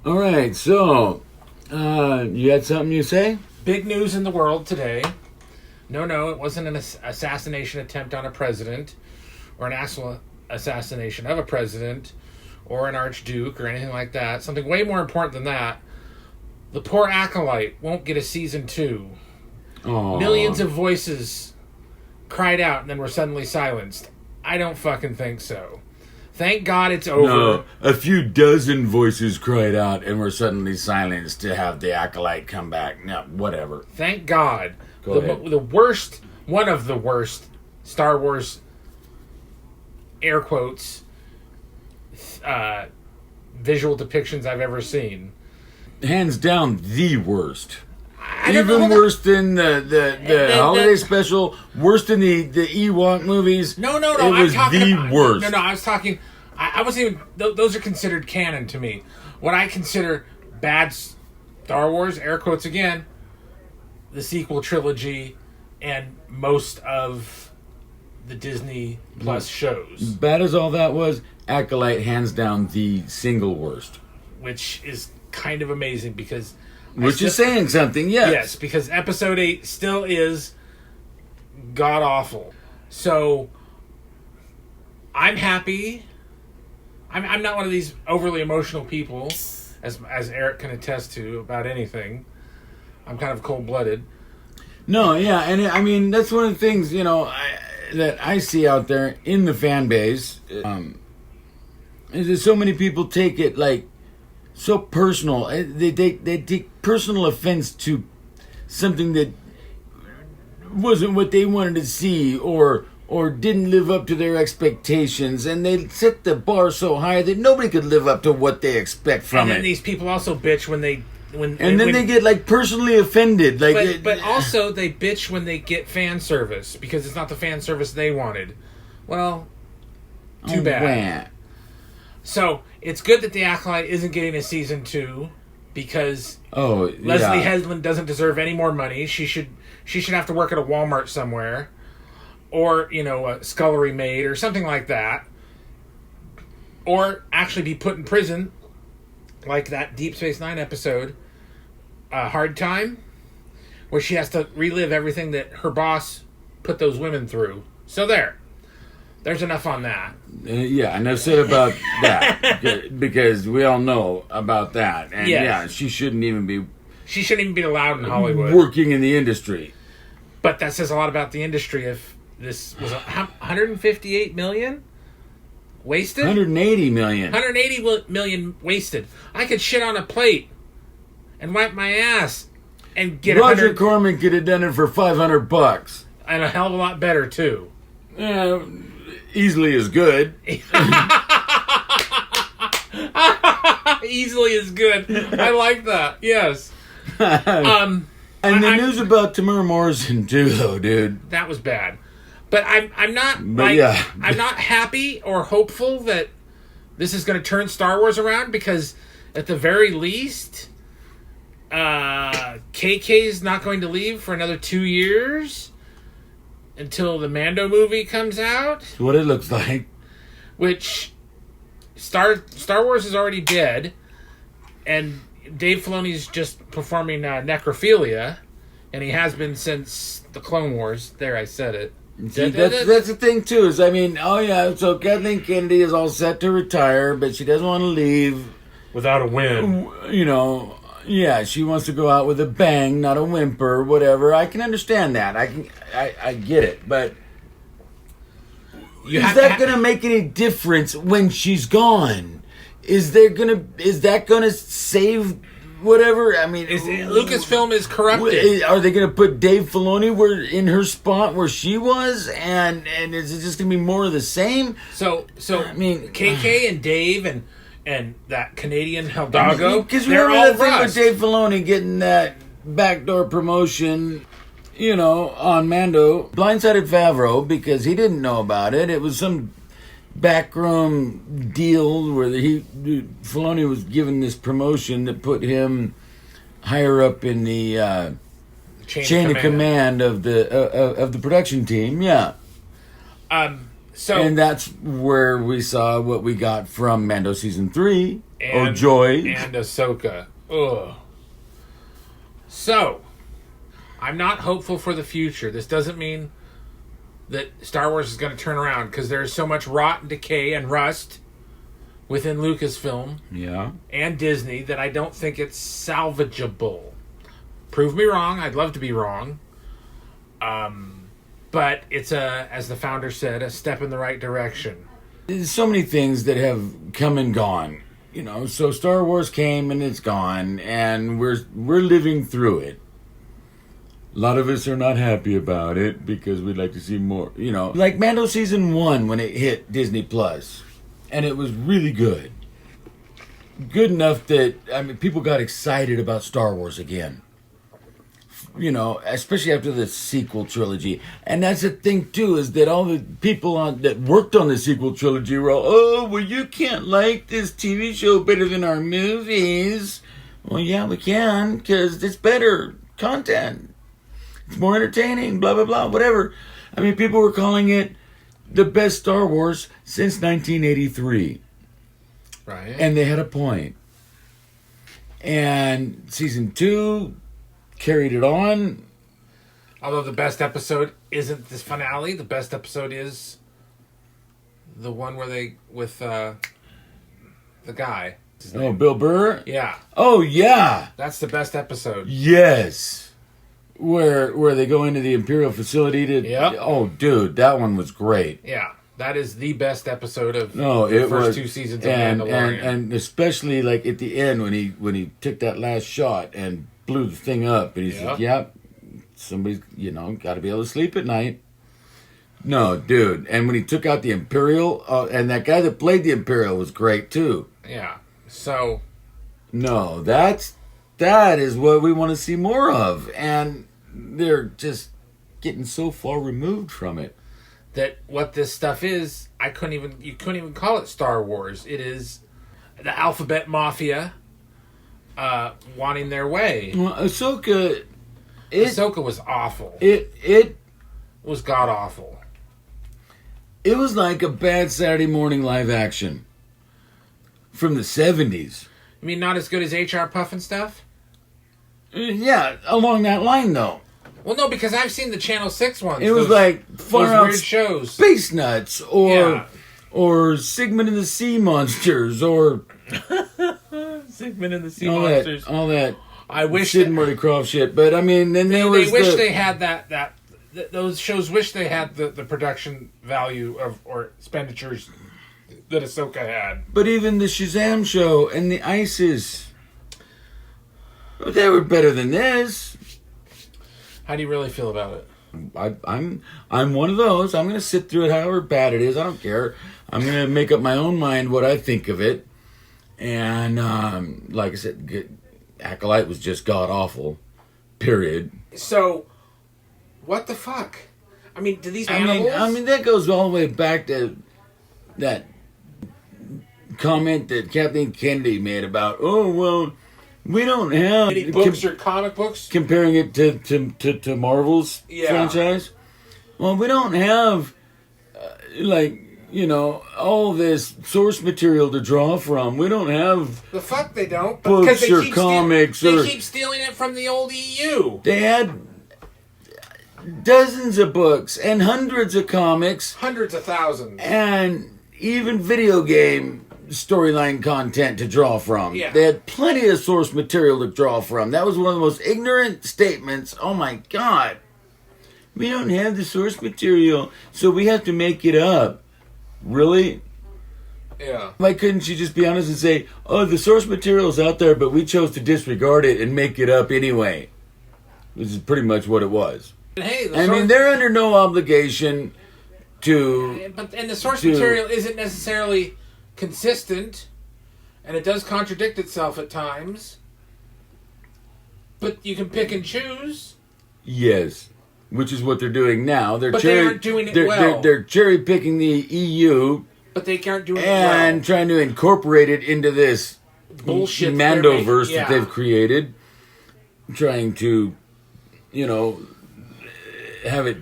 All right, so you had something you say? Big news in the world today. No, it wasn't an assassination attempt on a president or an actual assassination of a president or an archduke or anything like that. Something way more important than that. The poor Acolyte won't get a season 2. Aww. Millions of voices cried out and then were suddenly silenced. I don't fucking think so. Thank God it's over. No, a few dozen voices cried out and were suddenly silenced to have the Acolyte come back. No, whatever. Thank God. Go ahead. The worst, one of the worst Star Wars, air quotes, visual depictions I've ever seen. Hands down, the worst. I don't Even know worse than the holiday special, worse than the Ewok movies. No. It was the worst. No, I was talking. I wasn't even. Those are considered canon to me. What I consider bad Star Wars, air quotes again, the sequel trilogy, and most of the Disney Plus shows. Bad as all that was, Acolyte hands down the single worst. Which is kind of amazing because. Which is saying something, yes. Yes, because Episode 8 still is god awful. So, I'm happy. I'm not one of these overly emotional people, as Eric can attest to about anything. I'm kind of cold-blooded. No, yeah, and I mean, that's one of the things, that I see out there in the fan base, is that so many people take it, so personal. They take personal offense to something that wasn't what they wanted to see or didn't live up to their expectations, and they set the bar so high that nobody could live up to what they expect from it. And then these people also bitch when they they get personally offended. But also they bitch when they get fan service because it's not the fan service they wanted. Well, too bad. Wah. So it's good that the Acolyte isn't getting a season 2 because Leslie Headland doesn't deserve any more money. She should have to work at a Walmart somewhere, or a scullery maid or something like that, or actually be put in prison, like that Deep Space Nine episode, Hard Time, where she has to relive everything that her boss put those women through. So there's enough on that. Enough said about that because we all know about that, and yes. She shouldn't even be allowed in Hollywood working in the industry. But that says a lot about the industry. If this was 158 million wasted, 180 million, 180 million wasted. I could shit on a plate and wipe my ass and get Roger Corman could have done it for $500 and a hell of a lot better too. Yeah. Easily as good. Easily as good. I like that. Yes. And the news about Tamara Morrison too, though, dude. That was bad. But I'm not I'm not happy or hopeful that this is going to turn Star Wars around because at the very least, KK's not going to leave for another 2 years. Until the Mando movie comes out. That's what it looks like. Which Star Wars is already dead, and Dave Filoni's just performing necrophilia, and he has been since the Clone Wars. There, I said it. See, that's the thing too. So Kathleen Kennedy is all set to retire, but she doesn't want to leave without a win. Yeah, she wants to go out with a bang, not a whimper, whatever. I can understand that. I get it, but is that going to make any difference when she's gone? Is that going to save whatever? I mean, Lucasfilm is corrupted. Are they going to put Dave Filoni in her spot where she was, and is it just going to be more of the same? So I mean, KK and Dave and that Canadian Hidalgo, because remember that thing with Dave Filoni getting that backdoor promotion, on Mando, blindsided Favreau because he didn't know about it. It was some backroom deal where Filoni was given this promotion that put him higher up in the chain of command of the production team. Yeah. So, and that's where we saw what we got from Mando season 3. And, Joy. And Ahsoka. Ugh. So, I'm not hopeful for the future. This doesn't mean that Star Wars is going to turn around, because there's so much rot and decay and rust within Lucasfilm and Disney that I don't think it's salvageable. Prove me wrong. I'd love to be wrong. But it's, as the founder said, a step in the right direction. There's so many things that have come and gone. You know, so Star Wars came and it's gone, and we're living through it. A lot of us are not happy about it because we'd like to see more. You know, like Mando Season 1 when it hit Disney Plus, and it was really good. Good enough that, I mean, people got excited about Star Wars again. You know, especially after the sequel trilogy. And that's the thing, too, is that all the people that worked on the sequel trilogy were all, oh, well, you can't like this TV show better than our movies. Well, yeah, we can, because it's better content. It's more entertaining, blah, blah, blah, whatever. I mean, people were calling it the best Star Wars since 1983. Right. And they had a point. And Season 2... carried it on. Although the best episode isn't this finale. The best episode is the one where they with the guy. Oh, Bill Burr? Yeah. Oh, yeah. That's the best episode. Yes. Where they go into the Imperial facility to... Yep. Oh, dude, that one was great. Yeah. That is the best episode of the first 2 seasons of Mandalorian. And especially like at the end when he took that last shot and blew the thing up, and he said, "Yep, somebody's got to be able to sleep at night." No, dude, and when he took out the Imperial, and that guy that played the Imperial was great too. Yeah. So, no, that is what we want to see more of, and they're just getting so far removed from it. That what this stuff is, you couldn't even call it Star Wars. It is the Alphabet Mafia. Wanting their way. Well, Ahsoka was awful. It was god awful. It was like a bad Saturday morning live action from the 70s. You mean not as good as HR Puff and stuff? Yeah, along that line though. Well, no, because I've seen the Channel 6 ones. It was like far out weird shows. Space Nuts or Sigmund and the Sea Monsters or Sigmund and the Sea Monsters. All that. I wish Sid and Marty Krofft shit. But I mean, then there was. They wish they had that. Those shows wish they had the production value or expenditures that Ahsoka had. But even the Shazam show and the ISIS, they were better than this. How do you really feel about it? I'm one of those. I'm going to sit through it however bad it is. I don't care. I'm going to make up my own mind what I think of it. And like I said, Acolyte was just god-awful. Period. So, what the fuck? I mean, do these animals... I mean, that goes all the way back to that comment that Kathleen Kennedy made about, oh, well, we don't have... Any books or comic books? Comparing it to Marvel's franchise. Well, we don't have, all this source material to draw from. We don't have... The fuck they don't. Books or comics. They keep stealing it from the old EU. They had dozens of books and hundreds of comics. Hundreds of thousands. And even video game storyline content to draw from. Yeah. They had plenty of source material to draw from. That was one of the most ignorant statements. Oh my God. We don't have the source material, so we have to make it up. Really? Yeah. Why couldn't she just be honest and say, oh, the source material's out there, but we chose to disregard it and make it up anyway? This is pretty much what it was. Hey, they're under no obligation to... And the source material isn't necessarily consistent, and it does contradict itself at times. But you can pick and choose. Yes, which is what they're doing now. They aren't doing it well. They're cherry picking the EU, but they aren't doing it well, and trying to incorporate it into this bullshit Mandoverse that they've created, trying to, have it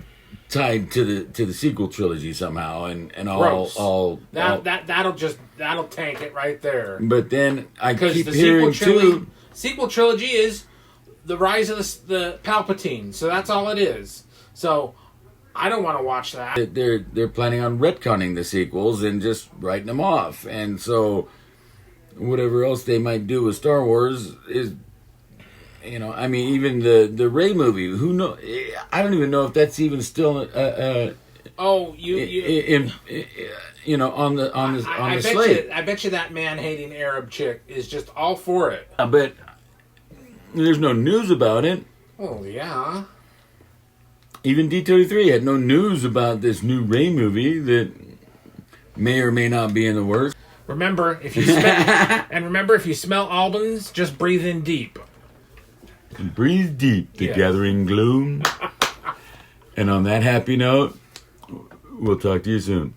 tied to the sequel trilogy somehow, and Gross. all that'll tank it right there. But then I keep the hearing too. Sequel trilogy is the rise of the Palpatine, so that's all it is. So I don't want to watch that. They're planning on retconning the sequels and just writing them off, and so whatever else they might do with Star Wars is, I mean, even the Rey movie. Who know? I don't even know if that's even still on the slate. I bet you that man-hating Arab chick is just all for it. I bet there's no news about it. Oh yeah. Even D23 had no news about this new Rey movie that may or may not be in the works. Remember, if you smell Albans, just breathe in deep. Breathe deep, the gathering gloom. And on that happy note, we'll talk to you soon.